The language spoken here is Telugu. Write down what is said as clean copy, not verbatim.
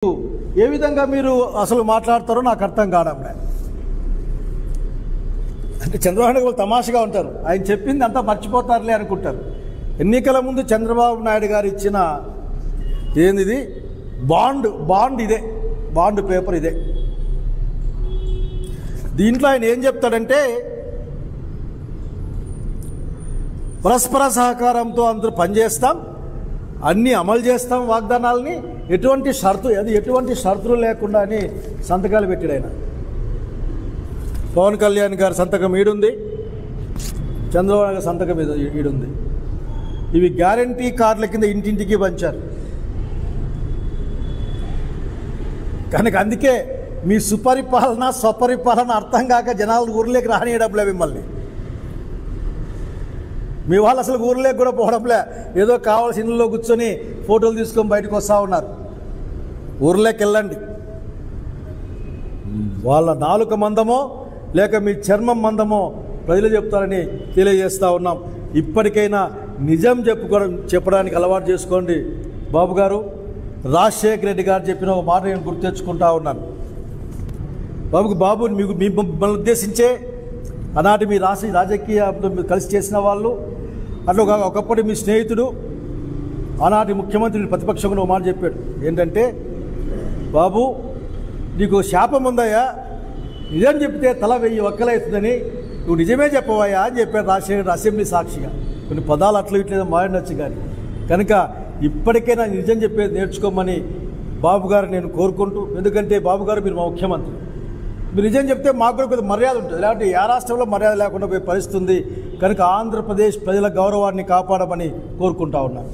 ఏ విధంగా మీరు అసలు మాట్లాడతారో నాకు అర్థం కావడంలే. అంటే చంద్రబాబు నాయుడు తమాషగా ఉంటారు, ఆయన చెప్పింది అంతా మర్చిపోతారులే అనుకుంటారు. ఎన్నికల ముందు చంద్రబాబు నాయుడు గారు ఇచ్చిన ఏంది బాండ్ ఇదే, బాండ్ పేపర్ ఇదే. దీంట్లో ఆయన ఏం చెప్తాడంటే పరస్పర సహకారంతో అందరూ పనిచేస్తాం, అన్నీ అమలు చేస్తాం వాగ్దానాలని, ఎటువంటి షరతులు లేకుండా అని సంతకాలు పెట్టాడు ఆయన. పవన్ కళ్యాణ్ గారి సంతకం ఈడుంది, చంద్రబాబు నాయుడు సంతకం ఈడుంది. ఇవి గ్యారంటీ కార్డుల కింద ఇంటింటికి పంచారు. కనుక అందుకే మీ స్వపరిపాలన అర్థం కాక జనాలు ఊర్లోకి రానియడంలే మిమ్మల్ని. మీ వాళ్ళు అసలు ఊర్లోకి కూడా పోవడంలే, ఏదో కావాల్సిన ఇళ్ళలో కూర్చొని ఫోటోలు తీసుకొని బయటకు వస్తూ ఉన్నారు. ఊర్లోకి వెళ్ళండి, వాళ్ళ నాలుక మందమో లేక మీ చర్మం మందమో ప్రజలు చెప్తారని తెలియజేస్తూ ఉన్నాం. ఇప్పటికైనా నిజం చెప్పడానికి అలవాటు చేసుకోండి. బాబు గారు, రాజశేఖర రెడ్డి గారు చెప్పిన ఒక మాట నేను గుర్తు తెచ్చుకుంటా ఉన్నాను. బాబు మిమ్మల్ని ఉద్దేశించే ఆనాటి మీ రాజకీయాలు కలిసి చేసిన వాళ్ళు, అట్లా ఒకప్పటి మీ స్నేహితుడు ఆనాటి ముఖ్యమంత్రి ప్రతిపక్షంలో మాట చెప్పాడు. ఏంటంటే, బాబు నీకు శాపం ఉందయ్యా, నిజం చెప్తే తల 1000 ఒక్కలవుతుందని నువ్వు నిజమే చెప్పవయ్యా అని చెప్పాడు రాజశేఖర్ అసెంబ్లీ సాక్షిగా. కొన్ని పదాలు అట్లా ఇట్లేదో మారినొచ్చు, కానీ కనుక ఇప్పటికైనా నిజం చెప్పేది నేర్చుకోమని బాబు గారు నేను కోరుకుంటూ, ఎందుకంటే బాబు గారు మీరు మా ముఖ్యమంత్రి, మీరు నిజం చెప్తే మాకు కూడా కొంత మర్యాద ఉంటుంది. లేకపోతే ఏ రాష్ట్రంలో మర్యాద లేకుండా పోయే పరిస్థితి ఉంది. కనుక ఆంధ్రప్రదేశ్ ప్రజల గౌరవాన్ని కాపాడమని కోరుకుంటా ఉన్నాను.